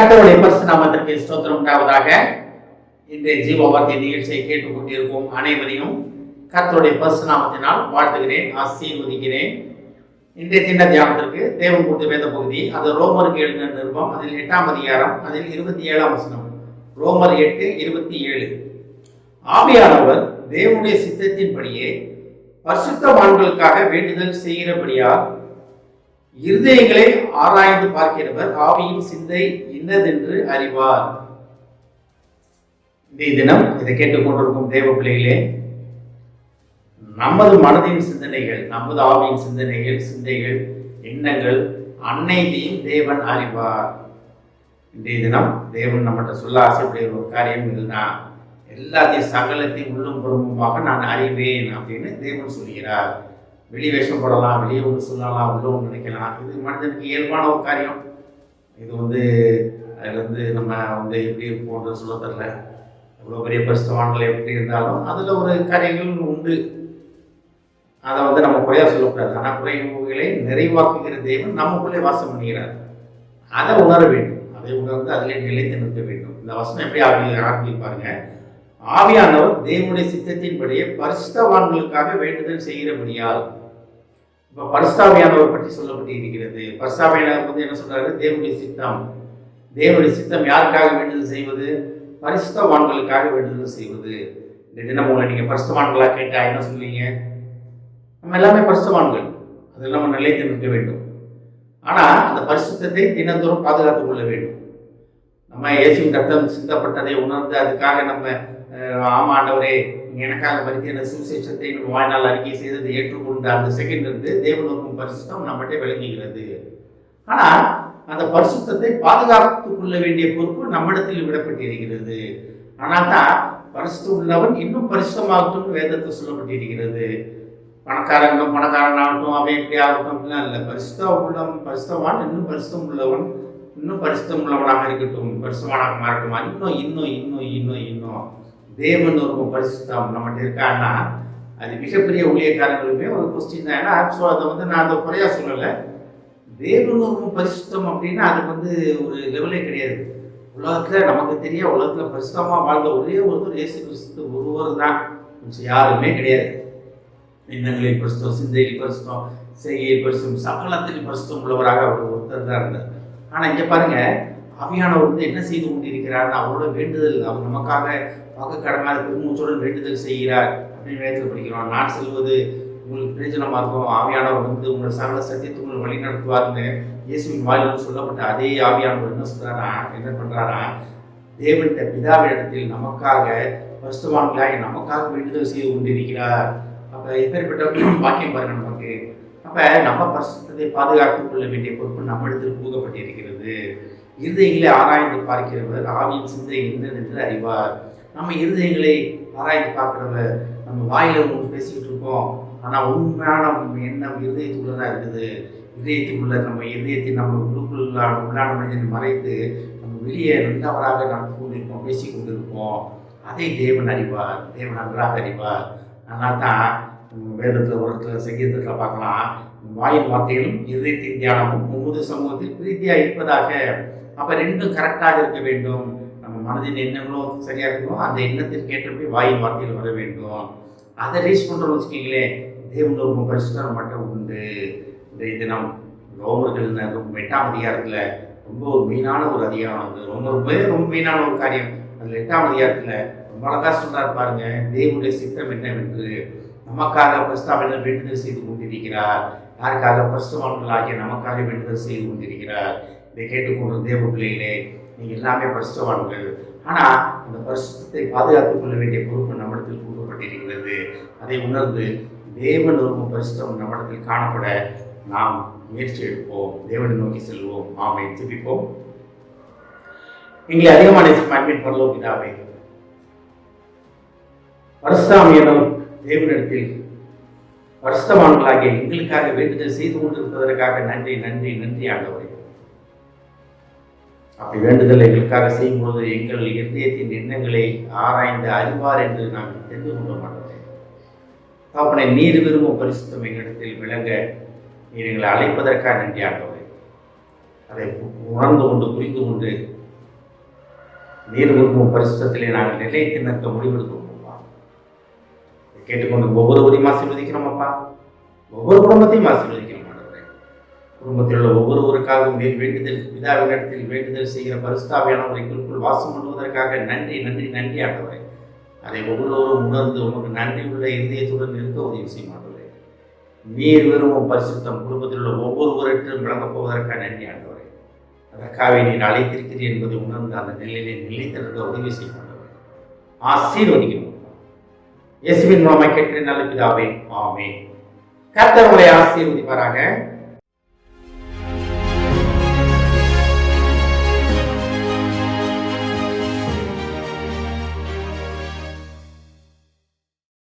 கர்த்தருடைய பரிசுத்த நாமத்திற்கு ஸ்தோத்திரம் உண்டாவதாக. இன்றைய ஜீவவார்த்தை நிகழ்ச்சியை கேட்டுக்கொண்டிருக்கும் அனைவரையும் கர்த்தருடைய பரிசுத்த நாமத்தினால் வாழ்த்துகிறேன், ஆசீர்வதிக்கிறேன். இன்றைய சின்ன தியானத்திற்கு தேவன் கொடுத்த வேத பகுதி, அது ரோமருக்கு எழுதின நிருபம், அதில் 8ஆம் அதிகாரம், அதில் 27ஆம் வசனம். ரோமர் 8:27. ஆவியானவர் தேவனுடைய சித்தத்தின்படியே பரிசுத்தவான்களுக்காக வேண்டுதல் செய்கிறபடியால் இருதயங்களை ஆராய்ந்து பார்க்கிறவர் ஆவியின் சிந்தை இன்னதென்று அறிவார். இன்றைய தினம் இதை கேட்டுக்கொண்டிருக்கும் தேவ பிள்ளைகளே, நமது மனதின் சிந்தனைகள், நமது ஆவியின் சிந்தைகள், எண்ணங்கள் அனைத்தையும் தேவன் அறிவார். இன்றைய தினம் தேவன் நம்மகிட்ட சொல்ல ஆசைப்படுகிற ஒரு காரியம் இதுதான். எல்லாத்தையும் சகலத்தையும் உள்ளும் குடும்பமாக நான் அறிவேன் அப்படின்னு தேவன் சொல்கிறார். வெளி வேஷம் போடலாம், வெளியே ஒன்று சொல்லலாம், உள்ள ஒன்று நினைக்கலாம். இது மனிதனுக்கு இயல்பான ஒரு காரியம். இது அதில் நம்ம எப்படி போன்ற சொல்ல தரல. எவ்வளோ பெரிய பரிசுத்தவான்கள் எப்படி இருந்தாலும் அதில் ஒரு காரியங்கள் உண்டு. அதை நம்ம குறையாக சொல்லக்கூடாது. ஆனால் குறைகளை நிறைவாக்குகிற தேவன் நமக்குள்ளே வாசம் பண்ணுகிறார். அதை உணர வேண்டும். அதை உணர்ந்து அதிலே நிலைத்து நிற்க வேண்டும். இந்த வசனம் எப்படி ஆரம்பிப்பாருங்க. ஆவியானவர் தேவனுடைய சித்தத்தின்படியே பரிசுத்தவான்களுக்காக வேண்டுதல் செய்கிறபடியால். இப்போ பரிசுத்தாவியானவர் பற்றி சொல்லப்பட்டு இருக்கிறது. பரிசுத்தாவியானவர் என்ன சொல்றாரு? தேவனுடைய சித்தம். தேவனுடைய சித்தம் யாருக்காக வேண்டுதல் செய்வது? பரிசுத்தவான்களுக்காக வேண்டுதல் செய்வது. இந்த தினம் உங்களை நீங்கள் பரிசுத்தவான்களாக கேட்டால் என்ன சொல்லுவீங்க? நம்ம எல்லாமே பரிசுத்தவான்கள். அதில் நம்ம நிலைத்து நிற்க வேண்டும். ஆனால் அந்த பரிசுத்தத்தை தினந்தோறும் பாதுகாத்துக் கொள்ள வேண்டும். நம்ம இயேசுவின் ரத்தம் சிந்தப்பட்டதை உணர்ந்து அதுக்காக நம்ம ஆமாண்டவரே எனக்காக மறித்து அந்த சுவிசேஷத்தை நம்ம வாழ்நாள் அறிக்கை செய்ததை ஏற்றுக்கொண்ட அந்த செகண்ட் இருந்து தேவனுக்கும் பரிசுத்தம் நம்மகிட்ட விளங்குகிறது. ஆனால் அந்த பரிசுத்தத்தை பாதுகாத்துக் கொள்ள வேண்டிய பொறுப்பு நம்மிடத்தில் விடப்பட்டிருக்கிறது. ஆனால் தான் பரிசுத்தம் உள்ளவன் இன்னும் பரிசுத்தமாகட்டும் வேதத்தில் சொல்லப்பட்டிருக்கிறது. பணக்காரனாகட்டும் அவன் எப்படி ஆகட்டும் அப்படிலாம் இல்லை. பரிசுத்தவான் இன்னும் பரிசுத்தம் உள்ளவன், இன்னும் பரிசுத்தம் உள்ளவனாக இருக்கட்டும், பரிசுத்தவானாக மாறட்டுமா, இன்னும் தேவன் ஒரு பரிசுத்தம் நம்மகிட்ட இருக்கான்னா அது மிகப்பெரிய ஊழியக்காரங்களுமே ஒரு கொஸ்டின் தான். ஏன்னா அதை நான் அதை குறையா சொல்லலை. தேவன் ஒரு பரிசுத்தம் அப்படின்னா அதுக்கு ஒரு லெவலே கிடையாது. உலகத்தில் நமக்கு தெரிய உலகத்தில் பரிசுத்தமாக வாழ்ந்த ஒரே ஒருத்தர் இயேசு கிறிஸ்து ஒருவர் தான். யாருமே கிடையாது. எண்ணங்களில் பரிசுத்தம், சிந்தையில் பரிசுத்தம், செய்கையில் பரிசுத்தம், சகலத்தில் பரிசுத்தம் உள்ளவராக அவர் ஒருத்தர் தான் இருந்தார். ஆனால் இங்கே பாருங்க, ஆவியானவர் என்ன செய்து கொண்டிருக்கிறார்? அவரோட வேண்டுதல், அவர் நமக்காக வாக்கு கடமையாக பெருமூச்சுடன் வேண்டுதல் செய்கிறார் அப்படின்னு வேதத்தில் படிக்கிறோம். நான் செல்வது உங்களுக்கு பிரயோஜனமாக இருக்கும், ஆவியானவர் உங்களை சகல சத்தியத்தை உங்களை வழி நடத்துவார்னு இயேசுவின் வாயிலில் சொல்லப்பட்ட அதே ஆவியானவர் என்ன பண்ணுறாரா? தேவன்கிட்ட பிதாவிடத்தில் நமக்காக பரிசுத்தவான்களாக நமக்காக வேண்டுதல் செய்து கொண்டிருக்கிறார். அப்போ எப்பேற்பட்ட வாக்கியம் பாருங்க நமக்கு. அப்போ நம்ம பரிசுத்தத்தை பாதுகாத்துக் கொள்ள வேண்டிய பொறுப்பு நம்மிடத்தில் கூறப்பட்டிருக்கிறது. இருதயங்களை ஆராய்ந்து பார்க்கிறவர் ஆவியின் சிந்தை என்னதென்று அறிவார். நம்ம இருதயங்களை ஆராய்ந்து பார்க்கிறவர். நம்ம வாயில ஒன்று பேசிக்கிட்டு இருக்கோம், ஆனால் உண்மையான எண்ணம் இருதயத்துக்குள்ள தான் இருக்குது. நம்ம இதயத்தை நம்ம உள்ளான மனிதனை மறைத்து நம்ம வெளியே நல்லவராக நடந்து கொண்டிருப்போம், பேசி கொண்டிருப்போம். அதை தேவன் அறிவார், தேவன் நன்றாக அறிவார். அதனால் தான் வேதத்தில் ஒரு சங்கீதத்தில் பார்க்கலாம், வாயின் வார்த்தைகளும் இருதயத்தின் தியானமும் உமது சமூகத்தில் பிரீதியாக இருப்பதாக. அப்போ ரெண்டும் கரெக்டாக இருக்க வேண்டும். நம்ம மனதின் எண்ணங்களும் சரியாக இருக்கணும், அந்த எண்ணத்திற்கு ஏற்றபடி வாயின் வார்த்தைகள் வர வேண்டும். அதை ரீச் பண்ணுறோம்னு வச்சுக்கிங்களேன், தேவன் ஒரு பரிசுத்தம் மட்டும் உண்டு. இன்றைய தினம் ரோமர்கள் 8ஆம் அதிகாரத்தில் ரொம்ப ஒரு மெயினான ஒரு அதிகாரம். அது ரொம்ப மெயினான ஒரு காரியம். அதில் 8ஆம் அதிகாரத்தில் ரொம்ப அழகாக சொல்றாரு பாருங்க, தேவனுடைய சித்தம் என்னவென்று. நமக்காக பரிசுத்தவான்கள் வேண்டுதல் செய்து கொண்டிருக்கிறார். யாருக்காக? பரிசுத்தவான்களாகிய நமக்காக வேண்டுதல் செய்து கொண்டிருக்கிறார். இதை கேட்டுக்கொண்ட தேவ பிள்ளைகளே, நீங்கள் எல்லாமே பரிசுத்தவான்கள். ஆனால் அந்த பரிசுத்தத்தை பாதுகாத்துக் கொள்ள வேண்டிய பொறுப்பு நம்மிடத்தில் கூறப்பட்டிருக்கிறது. அதை உணர்ந்து தேவன் ஒரு பரிசுத்தம் நம்மிடத்தில் காணப்பட நாம் முயற்சி எடுப்போம், தேவனை நோக்கி செல்வோம். ஆமை ஜெபிப்போம். எங்களை அதிகமான அன்பின் பரலோக பிதாவே, பரிசுத்தம் தேவனிடத்தில் பரிசுத்தவான்களாகிய எங்களுக்காக வேண்டுதல் செய்து கொண்டிருப்பதற்காக நன்றி ஆண்டவரே. அப்படி வேண்டுதல் எங்களுக்காக செய்யும்போது எங்கள் இருதயத்தின் எண்ணங்களை ஆராய்ந்து அறிவார் என்று நாங்கள் தெரிந்து கொள்ள மாட்டோம். அப்பனை நீர் விரும்பும் பரிசுத்தம் எங்களிடத்தில் விளங்க நீர் எங்களை அழைப்பதற்காக நன்றி ஆண்டவரே. அதை உணர்ந்து கொண்டு புரிந்து கொண்டு நீர் விரும்பும் பரிசுத்தத்திலே நாங்கள் நிலைத்து நிற்க முடிவெடுக்கிறோம் அப்பா. கேட்டுக்கொண்டு ஒவ்வொருவரையும் ஆசீர்வதிக்கிறோம் அப்பா. ஒவ்வொரு குடும்பத்தையும் ஆசீர்வதிக்கிறோம் ஆண்டவரே. குடும்பத்தில் உள்ள ஒவ்வொருவருக்காகவும் நீர் வேண்டுதல் பிதாவினிடத்தில் வேண்டுதல் செய்கிற பரிசுத்தாவியானவரைக்குள் வாசம் பண்ணுவதற்காக நன்றி நன்றி நன்றி ஆண்டவரே. அதை ஒவ்வொருவரும் உணர்ந்து உமக்கு நன்றி உள்ள இதயத்துடன் இருக்க உதவி செய்யும் ஆண்டவரே. நீர் விரும்பும் பரிசுத்தம் குடும்பத்தில் உள்ள ஒவ்வொருவருக்கும் விளங்கப் போவதற்காக நன்றி ஆண்டவரே. அதற்காக நீர் அழைத்திருக்கிறீர் என்பதை உணர்ந்து அந்த நிலையிலே நிலைத்திருக்க உதவி செய்யும் ஆண்டவரே. ஆசீர்வதிக்கிறோம். இயேசுவின் மூலமாய் கேட்கிறேன் நல்ல பிதாவே, ஆமென். கர்த்தர் உங்களை ஆசீர்வதிப்பாராக.